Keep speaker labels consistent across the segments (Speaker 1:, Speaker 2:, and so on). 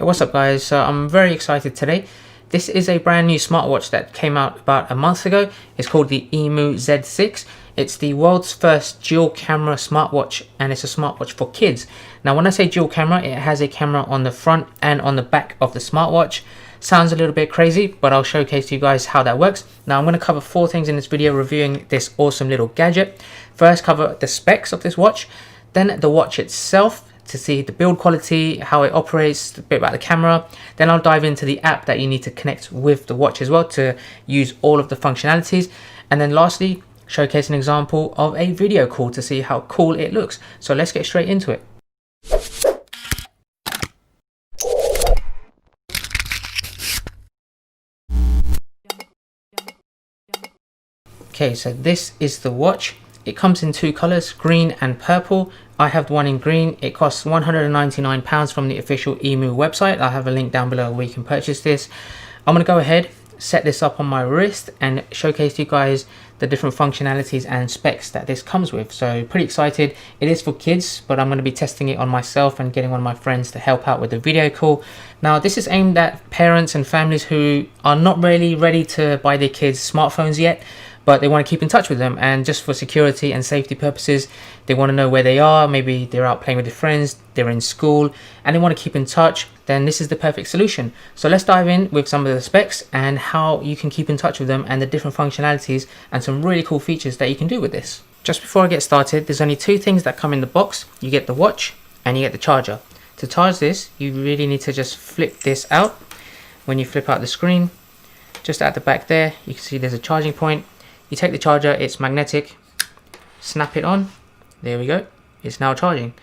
Speaker 1: Hey, what's up guys? So I'm very excited today. This is a brand new smartwatch that came out about a month ago. It's called the Imoo Z6. It's the world's first dual camera smartwatch, and it's a smartwatch for kids. Now when I say dual camera, it has a camera on the front and on the back of the smartwatch. Sounds a little bit crazy, but I'll showcase to you guys how that works. Now I'm going to cover 4 things in this video reviewing this awesome little gadget. First, cover the specs of this watch, then the watch itself, to see the build quality, how it operates, a bit about the camera. Then I'll dive into the app that you need to connect with the watch as well to use all of the functionalities. And then lastly, showcase an example of a video call to see how cool it looks. So let's get straight into it. Okay, so this is the watch. It comes in 2 colors, green and purple. I have the one in green. It costs £199 from the official Imoo website. I'll have a link down below where you can purchase this. I'm going to go ahead, set this up on my wrist and showcase to you guys the different functionalities and specs that this comes with. So pretty excited. It is for kids, but I'm going to be testing it on myself and getting one of my friends to help out with the video call. Now this is aimed at parents and families who are not really ready to buy their kids smartphones yet, but they want to keep in touch with them, and just for security and safety purposes, they want to know where they are. Maybe they're out playing with their friends, they're in school, and they want to keep in touch. Then this is the perfect solution. So let's dive in with some of the specs and how you can keep in touch with them and the different functionalities and some really cool features that you can do with this. Just before I get started, there's only 2 things that come in the box. You get the watch and you get the charger. To charge this, you really need to just flip this out. When you flip out the screen, just at the back there, you can see there's a charging point. You take the charger, it's magnetic, snap it on, there we go, it's now charging.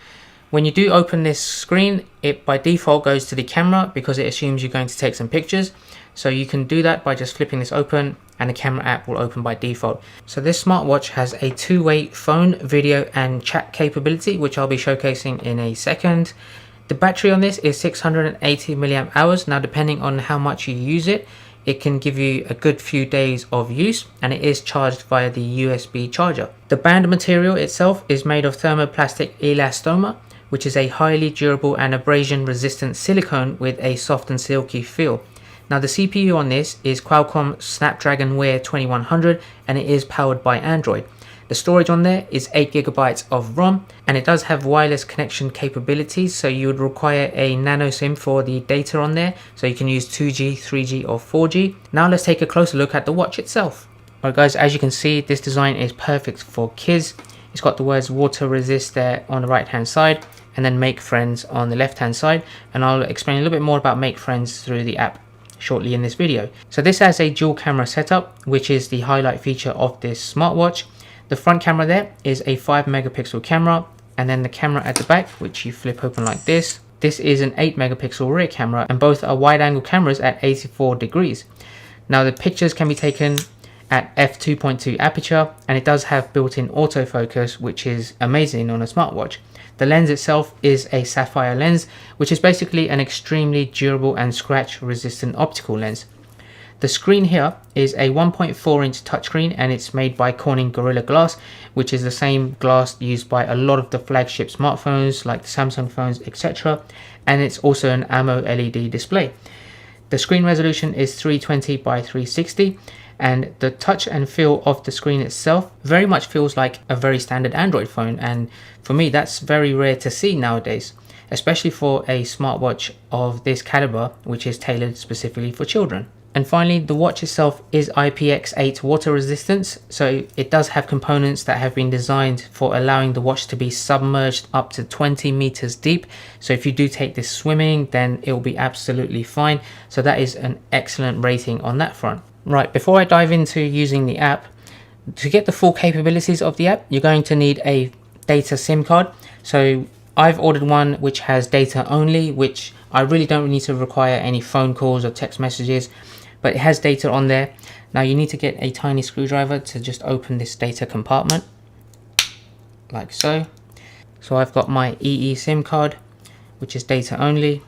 Speaker 1: When you do open this screen, it by default goes to the camera because it assumes you're going to take some pictures. So you can do that by just flipping this open and the camera app will open by default. So this smartwatch has a 2-way phone, video and chat capability, which I'll be showcasing in a second. The battery on this is 680 milliamp hours. Now depending on how much you use it, it can give you a good few days of use, and it is charged via the USB charger. The band material itself is made of thermoplastic elastomer, which is a highly durable and abrasion resistant silicone with a soft and silky feel. Now the CPU on this is Qualcomm Snapdragon Wear 2100 and it is powered by Android. The storage on there is 8 GB of ROM, and it does have wireless connection capabilities, so you would require a nano SIM for the data on there, so you can use 2G, 3G or 4G. Now let's take a closer look at the watch itself. Alright guys, as you can see, this design is perfect for kids. It's got the words water resist there on the right hand side and then make friends on the left hand side, and I'll explain a little bit more about make friends through the app shortly in this video. So this has a dual camera setup, which is the highlight feature of this smartwatch. The front camera there is a 5 megapixel camera, and then the camera at the back, which you flip open like this. This is an 8 megapixel rear camera, and both are wide angle cameras at 84 degrees. Now the pictures can be taken at f2.2 aperture, and it does have built-in autofocus, which is amazing on a smartwatch. The lens itself is a sapphire lens, which is basically an extremely durable and scratch resistant optical lens. The screen here is a 1.4 inch touchscreen, and it's made by Corning Gorilla Glass, which is the same glass used by a lot of the flagship smartphones like the Samsung phones, etc. And it's also an AMOLED display. The screen resolution is 320 by 360, and the touch and feel of the screen itself very much feels like a very standard Android phone, and for me that's very rare to see nowadays, especially for a smartwatch of this caliber, which is tailored specifically for children. And finally, the watch itself is IPX8 water resistance, so it does have components that have been designed for allowing the watch to be submerged up to 20 meters deep. So if you do take this swimming, then it will be absolutely fine. So that is an excellent rating on that front. Right, before I dive into using the app, to get the full capabilities of the app, you're going to need a data SIM card. So I've ordered one which has data only, which I really don't need to require any phone calls or text messages, but it has data on there. Now you need to get a tiny screwdriver to just open this data compartment, like so. So I've got my EE SIM card, which is data only,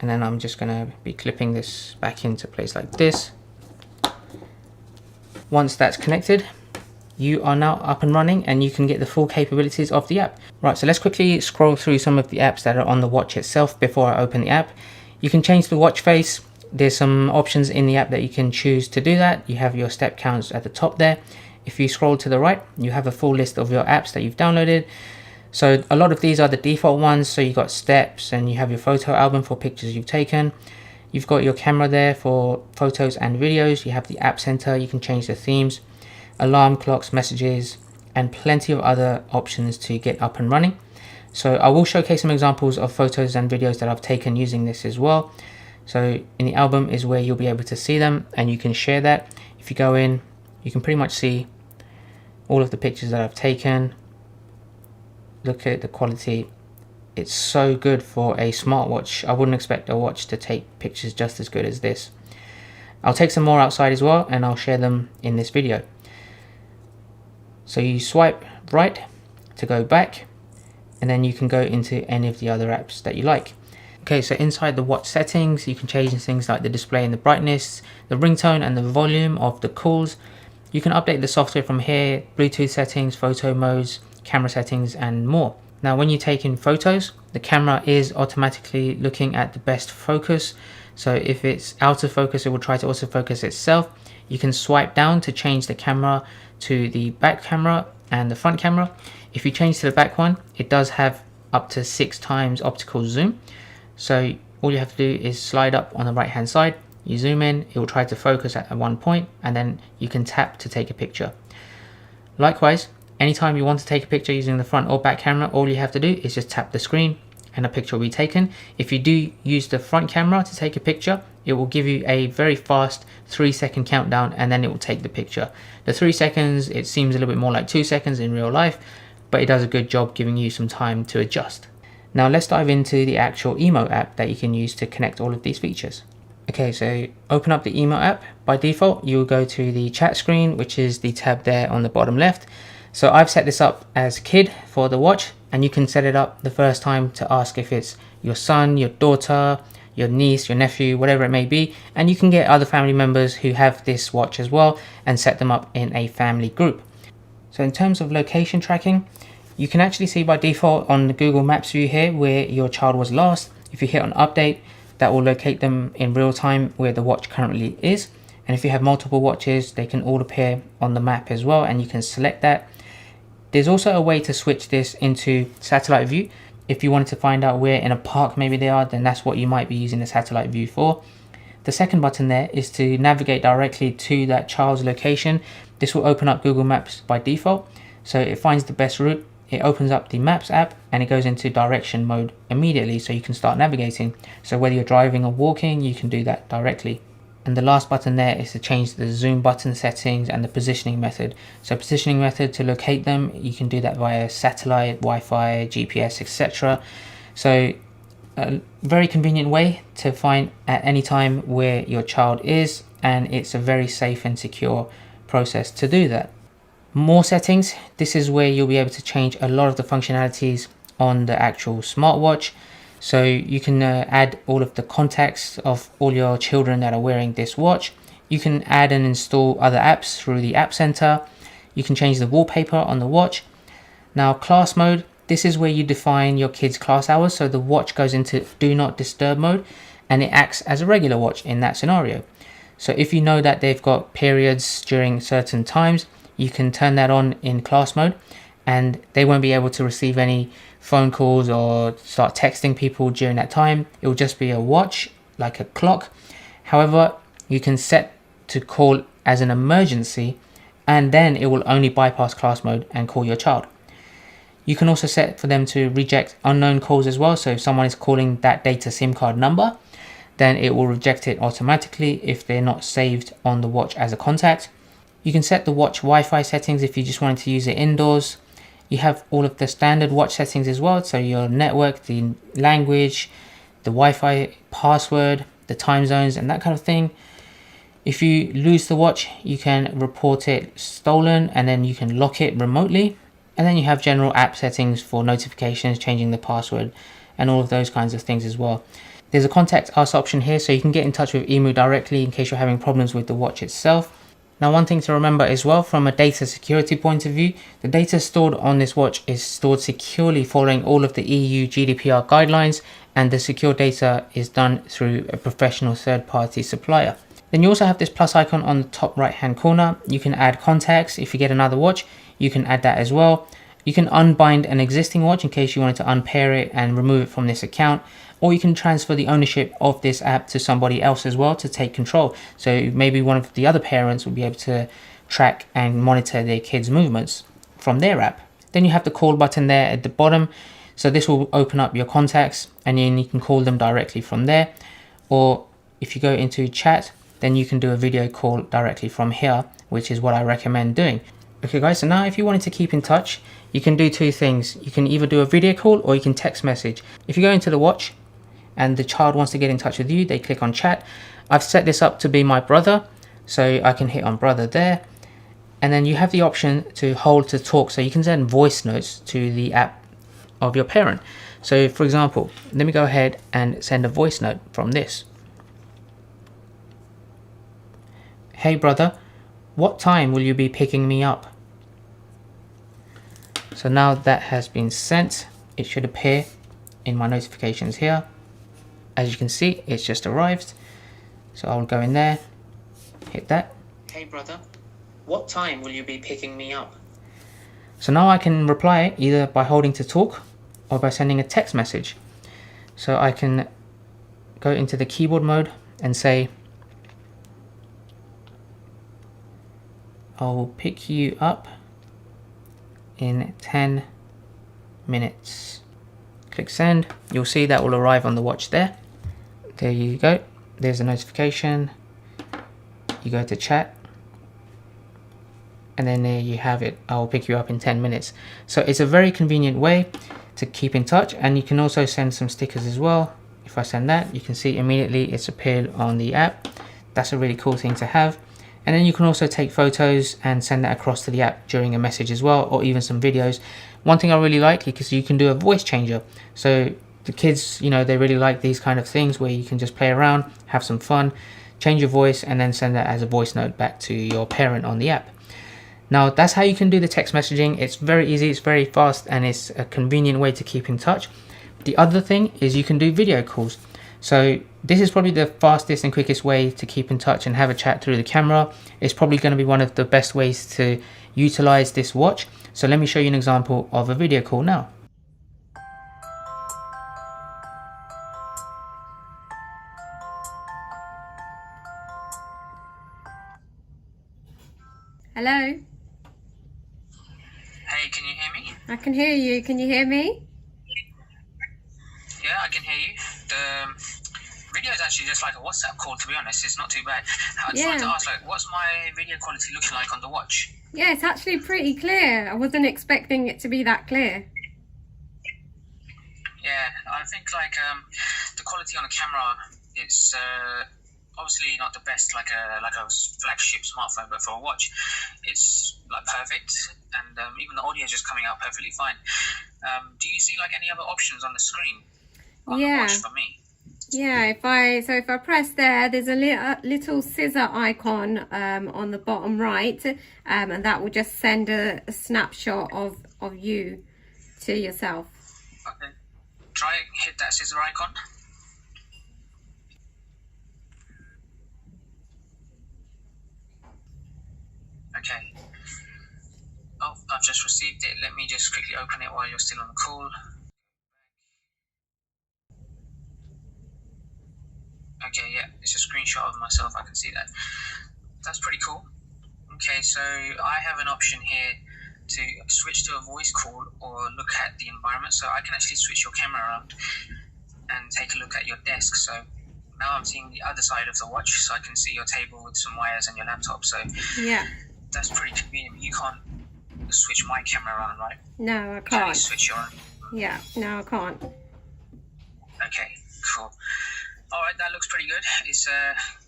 Speaker 1: and then I'm just going to be clipping this back into place like this. Once that's connected, you are now up and running and you can get the full capabilities of the app. Right, so let's quickly scroll through some of the apps that are on the watch itself before I open the app. You can change the watch face. There's some options in the app that you can choose to do that. You have your step counts at the top there. If you scroll to the right, you have a full list of your apps that you've downloaded. So a lot of these are the default ones. So you've got steps, and you have your photo album for pictures you've taken. You've got your camera there for photos and videos. You have the app center. You can change the themes, alarm clocks, messages, and plenty of other options to get up and running. So I will showcase some examples of photos and videos that I've taken using this as well. So in the album is where you'll be able to see them, and you can share that. If you go in, you can pretty much see all of the pictures that I've taken. Look at the quality. It's so good for a smartwatch. I wouldn't expect a watch to take pictures just as good as this. I'll take some more outside as well, and I'll share them in this video. So you swipe right to go back, and then you can go into any of the other apps that you like. Okay, so inside the watch settings, you can change things like the display and the brightness, the ringtone and the volume of the calls. You can update the software from here, Bluetooth settings, photo modes, camera settings, and more. Now, when you take in photos, the camera is automatically looking at the best focus. So if it's out of focus, it will try to autofocus itself. You can swipe down to change the camera to the back camera and the front camera. If you change to the back one, it does have up to 6 times optical zoom. So all you have to do is slide up on the right hand side, you zoom in, it will try to focus at one point, and then you can tap to take a picture. Likewise, anytime you want to take a picture using the front or back camera, all you have to do is just tap the screen and a picture will be taken. If you do use the front camera to take a picture, it will give you a very fast 3-second countdown, and then it will take the picture. The 3 seconds, it seems a little bit more like 2 seconds in real life, but it does a good job giving you some time to adjust. Now let's dive into the actual Imoo app that you can use to connect all of these features. Okay, so open up the Imoo app. By default, you'll go to the chat screen, which is the tab there on the bottom left. So I've set this up as kid for the watch, and you can set it up the first time to ask if it's your son, your daughter, your niece, your nephew, whatever it may be. And you can get other family members who have this watch as well and set them up in a family group. So in terms of location tracking, you can actually see by default on the Google Maps view here where your child was last. If you hit on update, that will locate them in real time where the watch currently is. And if you have multiple watches, they can all appear on the map as well, and you can select that. There's also a way to switch this into satellite view. If you wanted to find out where in a park maybe they are, then that's what you might be using the satellite view for. The second button there is to navigate directly to that child's location. This will open up Google Maps by default. So it finds the best route. It opens up the Maps app and it goes into direction mode immediately, so you can start navigating. So whether you're driving or walking, you can do that directly. And the last button there is to change the zoom button settings and the positioning method. So positioning method, to locate them, you can do that via satellite, Wi-Fi, GPS, etc. So a very convenient way to find at any time where your child is, and it's a very safe and secure process to do that. More settings. This is where you'll be able to change a lot of the functionalities on the actual smartwatch. So you can add all of the contacts of all your children that are wearing this watch. You can add and install other apps through the app center. You can change the wallpaper on the watch. Now class mode, this is where you define your kids' class hours. So the watch goes into do not disturb mode, and it acts as a regular watch in that scenario. So if you know that they've got periods during certain times, you can turn that on in class mode, and they won't be able to receive any phone calls or start texting people during that time. It will just be a watch, like a clock. However, you can set to call as an emergency, and then it will only bypass class mode and call your child. You can also set for them to reject unknown calls as well. So if someone is calling that data SIM card number, then it will reject it automatically if they're not saved on the watch as a contact. You can set the watch Wi-Fi settings if you just wanted to use it indoors. You have all of the standard watch settings as well. So your network, the language, the Wi-Fi password, the time zones, and that kind of thing. If you lose the watch, you can report it stolen, and then you can lock it remotely. And then you have general app settings for notifications, changing the password, and all of those kinds of things as well. There's a contact us option here, so you can get in touch with Imoo directly in case you're having problems with the watch itself. Now, one thing to remember as well, from a data security point of view, the data stored on this watch is stored securely following all of the EU GDPR guidelines, and the secure data is done through a professional third-party supplier. Then you also have this plus icon on the top right hand corner. You can add contacts. If you get another watch, you can add that as well. You can unbind an existing watch in case you wanted to unpair it and remove it from this account, or you can transfer the ownership of this app to somebody else as well to take control. So maybe one of the other parents will be able to track and monitor their kids' movements from their app. Then you have the call button there at the bottom. So this will open up your contacts and then you can call them directly from there. Or if you go into chat, then you can do a video call directly from here, which is what I recommend doing. Okay guys, so now if you wanted to keep in touch, you can do two things. You can either do a video call or you can text message. If you go into the watch and the child wants to get in touch with you, they click on chat. I've set this up to be my brother, so I can hit on brother there. And then you have the option to hold to talk, so you can send voice notes to the app of your parent. So for example, let me go ahead and send a voice note from this. Hey brother, what time will you be picking me up? So now that has been sent, it should appear in my notifications here. As you can see, it's just arrived. So I'll go in there, hit that. Hey brother, what time will you be picking me up? So now I can reply either by holding to talk or by sending a text message. So I can go into the keyboard mode and say, I'll pick you up in 10 minutes. Click send. You'll see that will arrive on the watch there. There you go. There's a notification. You go to chat. And then there you have it. I'll pick you up in 10 minutes. So it's a very convenient way to keep in touch. And you can also send some stickers as well. If I send that, you can see immediately it's appeared on the app. That's a really cool thing to have. And then you can also take photos and send that across to the app during a message as well, or even some videos. One thing I really like, because you can do a voice changer. So the kids, you know, they really like these kind of things where you can just play around, have some fun, change your voice, and then send that as a voice note back to your parent on the app. Now that's how you can do the text messaging. It's very easy, it's very fast, and it's a convenient way to keep in touch. The other thing is you can do video calls. So this is probably the fastest and quickest way to keep in touch and have a chat through the camera. It's probably going to be one of the best ways to utilize this watch. So let me show you an example of a video call now.
Speaker 2: Hello?
Speaker 1: Hey, can you hear me?
Speaker 2: I can hear you. Can you hear me?
Speaker 1: Yeah, I can hear you. The video is actually just like a WhatsApp call, to be honest. It's not too bad. I just wanted to ask, like, what's my video quality looking like on the watch?
Speaker 2: Yeah, it's actually pretty clear. I wasn't expecting it to be that clear.
Speaker 1: Yeah, I think like the quality on the camera, it's obviously not the best like a flagship smartphone, but for a watch, it's like perfect, and even the audio is just coming out perfectly fine. Do you see like any other options on the screen on the watch for me?
Speaker 2: Yeah, if I press there, there's a little scissor icon on the bottom right, and that will just send a snapshot of you to yourself.
Speaker 1: Okay, try hit that scissor icon. Okay. Oh, I've just received it. Let me just quickly open it while you're still on the call. Okay, yeah, it's a screenshot of myself. I can see that. That's pretty cool. Okay, so I have an option here to switch to a voice call or look at the environment. So I can actually switch your camera around and take a look at your desk. So now I'm seeing the other side of the watch, so I can see your table with some wires and your laptop. So
Speaker 2: yeah,
Speaker 1: that's pretty convenient. You can't switch my camera around, right?
Speaker 2: No, I can't.
Speaker 1: Can you switch your own?
Speaker 2: Yeah, no, I can't.
Speaker 1: Okay, cool. All right, that looks pretty good. It's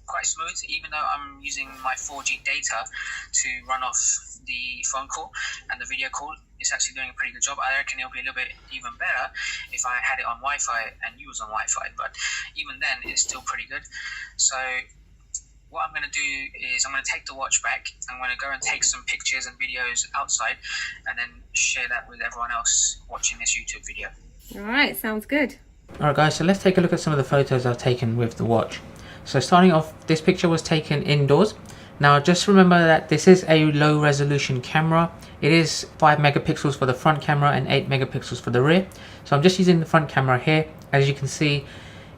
Speaker 1: quite smooth, even though I'm using my 4G data to run off the phone call and the video call. It's actually doing a pretty good job. I reckon it'll be a little bit even better if I had it on Wi-Fi and you was on Wi-Fi, but even then, it's still pretty good. So what I'm going to do is I'm going to take the watch back. I'm going to go and take some pictures and videos outside and then share that with everyone else watching this YouTube video.
Speaker 2: Alright, sounds good.
Speaker 1: Alright guys, so let's take a look at some of the photos I've taken with the watch. So starting off, this picture was taken indoors. Now just remember that this is a low resolution camera. It is 5 megapixels for the front camera and 8 megapixels for the rear. So I'm just using the front camera here. As you can see,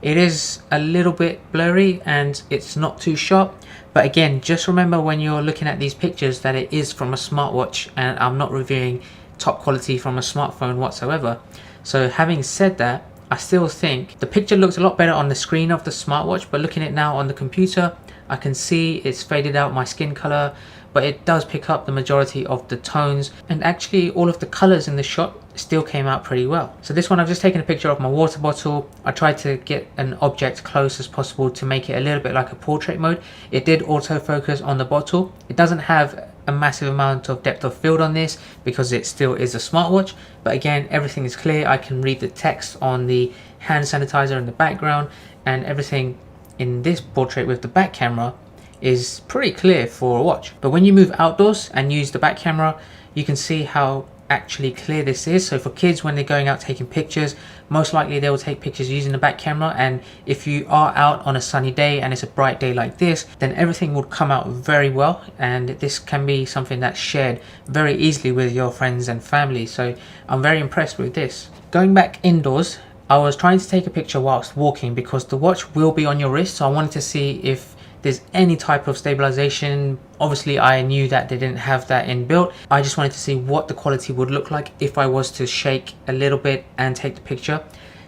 Speaker 1: it is a little bit blurry and it's not too sharp. But again, just remember when you're looking at these pictures that it is from a smartwatch and I'm not reviewing top quality from a smartphone whatsoever. So having said that, I still think the picture looks a lot better on the screen of the smartwatch, but looking at it now on the computer, I can see it's faded out my skin color, but it does pick up the majority of the tones, and actually all of the colors in the shot still came out pretty well. So this one, I've just taken a picture of my water bottle. I tried to get an object close as possible to make it a little bit like a portrait mode. It did autofocus on the bottle. It doesn't have a massive amount of depth of field on this because it still is a smartwatch, but again, everything is clear. I can read the text on the hand sanitizer in the background, and everything in this portrait with the back camera is pretty clear for a watch. But when you move outdoors and use the back camera, you can see how actually clear this is. So for kids, when they're going out taking pictures, most likely they will take pictures using the back camera, and if you are out on a sunny day and it's a bright day like this, then everything would come out very well, and this can be something that's shared very easily with your friends and family. So I'm very impressed with this. Going back indoors, I was trying to take a picture whilst walking because the watch will be on your wrist, so I wanted to see if there's any type of stabilization. Obviously I knew that they didn't have that inbuilt. I just wanted to see what the quality would look like if I was to shake a little bit and take the picture.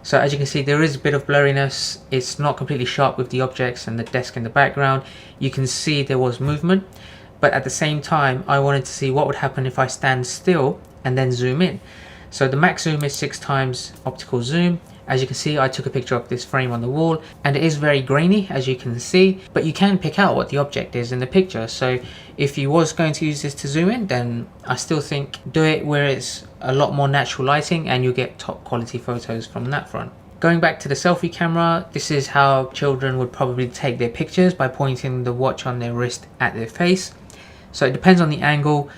Speaker 1: So as you can see, there is a bit of blurriness. It's not completely sharp with the objects and the desk in the background. You can see there was movement, but at the same time I wanted to see what would happen if I stand still and then zoom in. So the max zoom is 6 times optical zoom. As you can see, I took a picture of this frame on the wall, and it is very grainy, as you can see, but you can pick out what the object is in the picture. So if you was going to use this to zoom in, then I still think do it where it's a lot more natural lighting and you'll get top quality photos from that front. Going back to the selfie camera, this is how children would probably take their pictures, by pointing the watch on their wrist at their face. So it depends on the angle.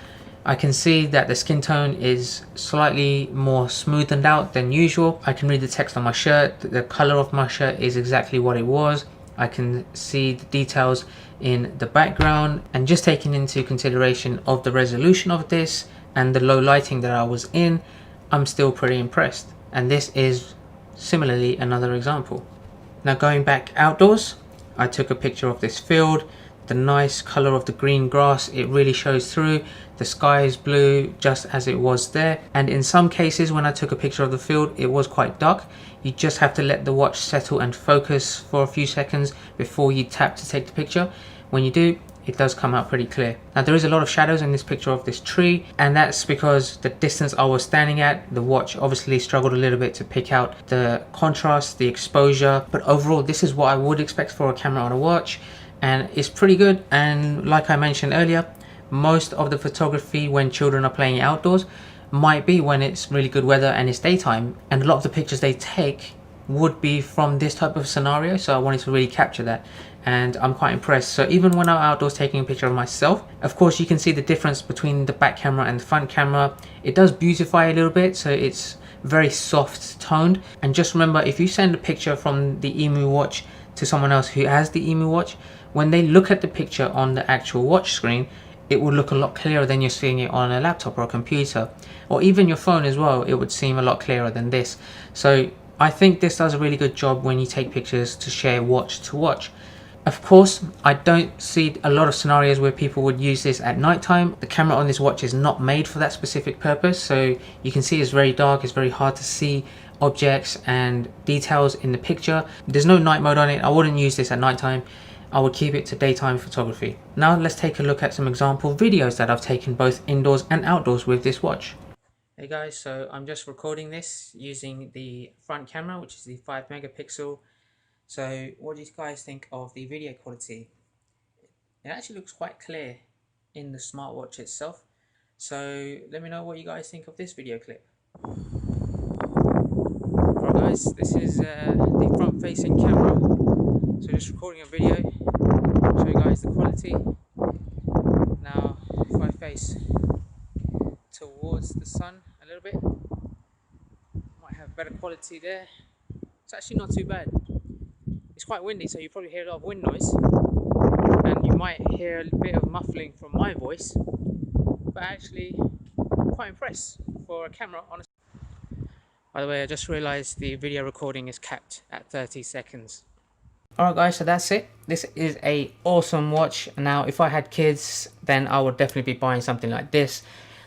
Speaker 1: I can see that the skin tone is slightly more smoothened out than usual. I can read the text on my shirt. The color of my shirt is exactly what it was. I can see the details in the background, and just taking into consideration of the resolution of this and the low lighting that I was in, I'm still pretty impressed. And this is similarly another example. Now going back outdoors, I took a picture of this field. The nice color of the green grass, it really shows through. The sky is blue just as it was there, and in some cases when I took a picture of the field, it was quite dark. You just have to let the watch settle and focus for a few seconds before you tap to take the picture. When you do, it does come out pretty clear. Now there is a lot of shadows in this picture of this tree, and that's because the distance I was standing at, the watch obviously struggled a little bit to pick out the contrast, the exposure, but overall this is what I would expect for a camera on a watch, and it's pretty good. And like I mentioned earlier, most of the photography when children are playing outdoors might be when it's really good weather and it's daytime, and a lot of the pictures they take would be from this type of scenario, so I wanted to really capture that, and I'm quite impressed. So even when I'm outdoors taking a picture of myself, of course you can see the difference between the back camera and the front camera. It does beautify a little bit, so it's very soft toned. And just remember, if you send a picture from the Imoo watch to someone else who has the Imoo watch, when they look at the picture on the actual watch screen, it will look a lot clearer than you're seeing it on a laptop or a computer, or even your phone as well. It would seem a lot clearer than this. So I think this does a really good job when you take pictures to share watch to watch. Of course, I don't see a lot of scenarios where people would use this at nighttime. The camera on this watch is not made for that specific purpose, so you can see it's very dark. It's very hard to see objects and details in the picture. There's no night mode on it. I wouldn't use this at nighttime. I would keep it to daytime photography. Now let's take a look at some example videos that I've taken both indoors and outdoors with this watch. Hey guys, so I'm just recording this using the front camera, which is the 5 megapixel. So what do you guys think of the video quality? It actually looks quite clear in the smartwatch itself. So let me know what you guys think of this video clip. Right guys, this is the front facing camera. So just recording a video. show you guys the quality. Now if I face towards the sun a little bit, might have better quality there. It's actually not too bad. It's quite windy, so you probably hear a lot of wind noise, and you might hear a bit of muffling from my voice, but actually quite impressed for a camera on a... By the way, I just realized the video recording is capped at 30 seconds. Alright guys, so that's it. This is a awesome watch. Now if I had kids, then I would definitely be buying something like this.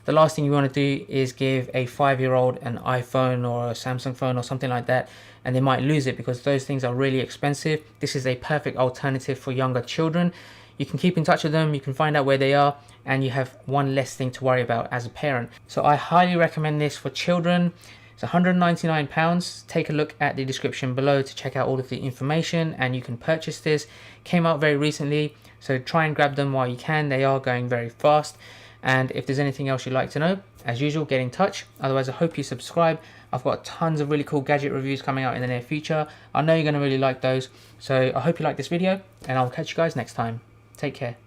Speaker 1: The last thing you want to do is give a 5-year-old an iPhone or a Samsung phone or something like that, and they might lose it because those things are really expensive. This is a perfect alternative for younger children. You can keep in touch with them, you can find out where they are, and you have one less thing to worry about as a parent. So I highly recommend this for children. It's £199. Take a look at the description below to check out all of the information, and you can purchase this. Came out very recently, so try and grab them while you can. They are going very fast. And if there's anything else you'd like to know, as usual, get in touch. Otherwise, I hope you subscribe. I've got tons of really cool gadget reviews coming out in the near future. I know you're going to really like those. So I hope you like this video, and I'll catch you guys next time. Take care.